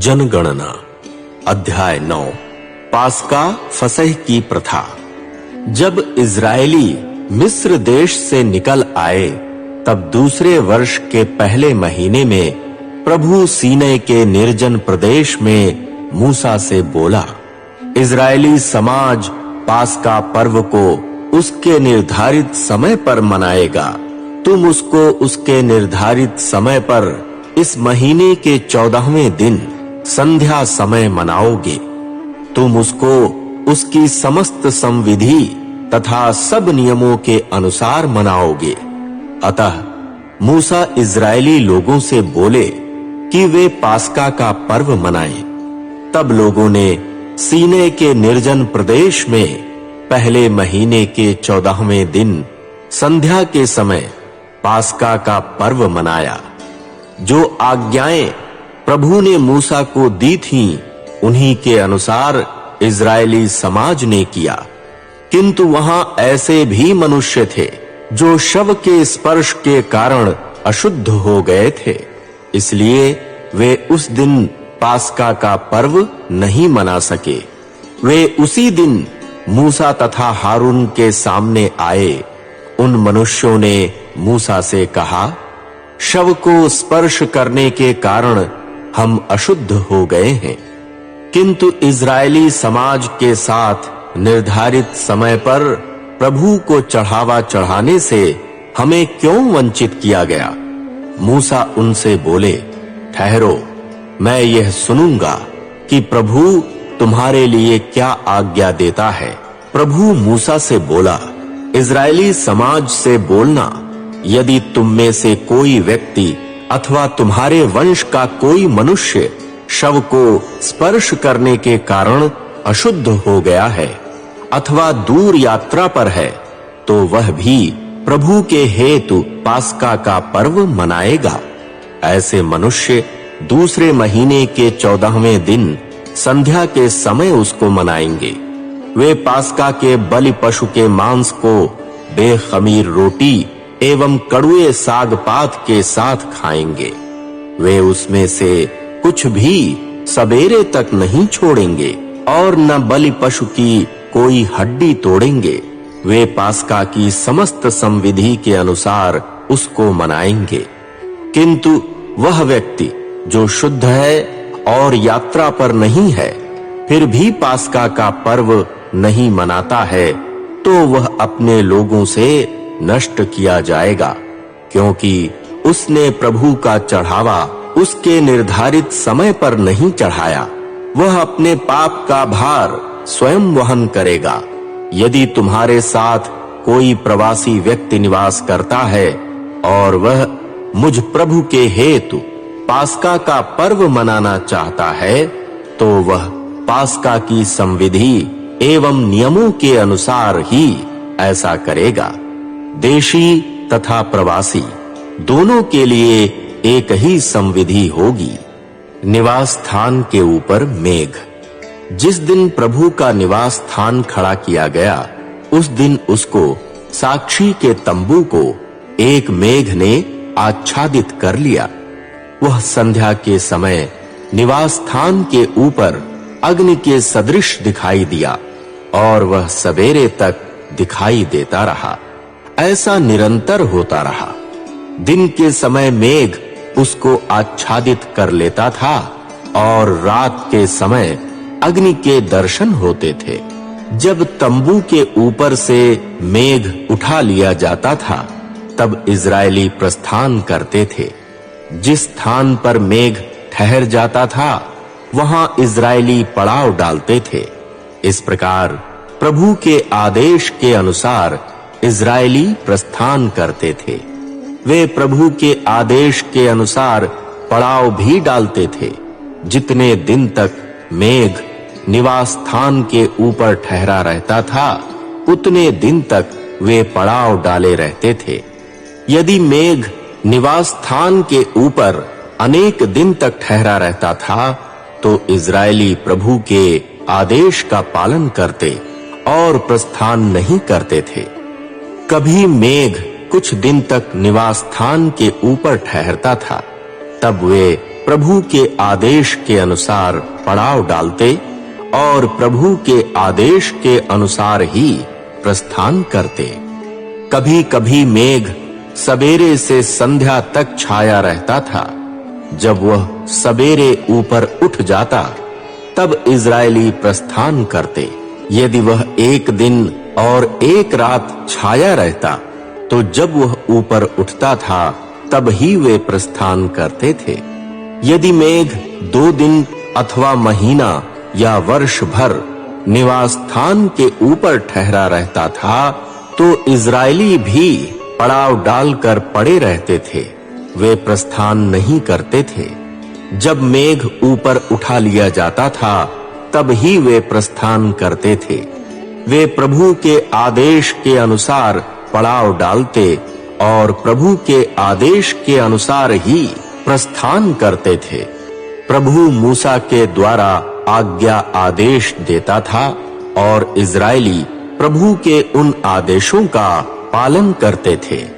जनगणना अध्याय 9 पास्का फसह की प्रथा। जब इजरायली मिस्र देश से निकल आए तब दूसरे वर्ष के पहले महीने में प्रभु सीनै के निर्जन प्रदेश में मूसा से बोला, इजरायली समाज पास्का पर्व को उसके निर्धारित समय पर मनाएगा। तुम उसको उसके निर्धारित समय पर इस महीने के 14वें दिन संध्या समय मनाओगे। तुम उसको उसकी समस्त संविधि तथा सब नियमों के अनुसार मनाओगे। अतः मूसा इजरायली लोगों से बोले कि वे पास्का का पर्व मनाएं। तब लोगों ने सीनै के निर्जन प्रदेश में पहले महीने के 14वें दिन संध्या के समय पास्का का पर्व मनाया। जो आज्ञाएं प्रभु ने मूसा को दी थीं, उन्हीं के अनुसार इजरायली समाज ने किया। किंतु वहां ऐसे भी मनुष्य थे जो शव के स्पर्श के कारण अशुद्ध हो गए थे, इसलिए वे उस दिन पास्का का पर्व नहीं मना सके। वे उसी दिन मूसा तथा हारून के सामने आए। उन मनुष्यों ने मूसा से कहा, शव को स्पर्श करने के कारण हम अशुद्ध हो गए हैं, किंतु इजरायली समाज के साथ निर्धारित समय पर प्रभु को चढ़ावा चढ़ाने से हमें क्यों वंचित किया गया? मूसा उनसे बोले, ठहरो, मैं यह सुनूंगा कि प्रभु तुम्हारे लिए क्या आज्ञा देता है। प्रभु मूसा से बोला, इजरायली समाज से बोलना, यदि तुम में से कोई व्यक्ति अथवा तुम्हारे वंश का कोई मनुष्य शव को स्पर्श करने के कारण अशुद्ध हो गया है अथवा दूर यात्रा पर है, तो वह भी प्रभु के हेतु पास्का का पर्व मनाएगा। ऐसे मनुष्य दूसरे महीने के 14वें दिन संध्या के समय उसको मनाएंगे। वे पास्का के बलि पशु के मांस को बेखमीर रोटी एवं कड़ुए साग पात के साथ खाएंगे। वे उसमें से कुछ भी सवेरे तक नहीं छोड़ेंगे और न बलि पशु की कोई हड्डी तोड़ेंगे। वे पास्का की समस्त संविधि के अनुसार उसको मनाएंगे। किंतु वह व्यक्ति जो शुद्ध है और यात्रा पर नहीं है, फिर भी पास्का का पर्व नहीं मनाता है, तो वह अपने लोगों से नष्ट किया जाएगा, क्योंकि उसने प्रभु का चढ़ावा उसके निर्धारित समय पर नहीं चढ़ाया। वह अपने पाप का भार स्वयं वहन करेगा। यदि तुम्हारे साथ कोई प्रवासी व्यक्ति निवास करता है और वह मुझ प्रभु के हेतु पास्का का पर्व मनाना चाहता है, तो वह पास्का की संविधि एवं नियमों के अनुसार ही ऐसा करेगा। देशी तथा प्रवासी दोनों के लिए एक ही संविधि होगी। निवास स्थान के ऊपर मेघ। जिस दिन प्रभु का निवास स्थान खड़ा किया गया, उस दिन उसको साक्षी के तंबू को एक मेघ ने आच्छादित कर लिया। वह संध्या के समय निवास स्थान के ऊपर अग्नि के सदृश दिखाई दिया और वह सवेरे तक दिखाई देता रहा। ऐसा निरंतर होता रहा। दिन के समय मेघ उसको आच्छादित कर लेता था और रात के समय अग्नि के दर्शन होते थे। जब तंबू के ऊपर से मेघ उठा लिया जाता था, तब इजरायली प्रस्थान करते थे। जिस स्थान पर मेघ ठहर जाता था, वहां इजरायली पड़ाव डालते थे। इस प्रकार प्रभु के आदेश के अनुसार इजरायली प्रस्थान करते थे। वे प्रभु के आदेश के अनुसार पड़ाव भी डालते थे। जितने दिन तक मेघ निवास स्थान के ऊपर ठहरा रहता था, उतने दिन तक वे पड़ाव डाले रहते थे। यदि मेघ निवास स्थान के ऊपर अनेक दिन तक ठहरा रहता था, तो इजरायली प्रभु के आदेश का पालन करते और प्रस्थान नहीं करते थे। कभी मेघ कुछ दिन तक निवास स्थान के ऊपर ठहरता था, तब वे प्रभु के आदेश के अनुसार पड़ाव डालते और प्रभु के आदेश के अनुसार ही प्रस्थान करते। कभी-कभी मेघ सवेरे से संध्या तक छाया रहता था। जब वह सवेरे ऊपर उठ जाता, तब इजरायली प्रस्थान करते। यदि वह एक दिन और एक रात छाया रहता, तो जब वह ऊपर उठता था, तब ही वे प्रस्थान करते थे। यदि मेघ 2 दिन अथवा महीना या वर्ष भर निवास स्थान के ऊपर ठहरा रहता था, तो इजरायली भी पड़ाव डालकर पड़े रहते थे, वे प्रस्थान नहीं करते थे। जब मेघ ऊपर उठा लिया जाता था, तब ही वे प्रस्थान करते थे। वे प्रभु के आदेश के अनुसार पड़ाव डालते और प्रभु के आदेश के अनुसार ही प्रस्थान करते थे। प्रभु मूसा के द्वारा आज्ञा आदेश देता था और इजरायली प्रभु के उन आदेशों का पालन करते थे।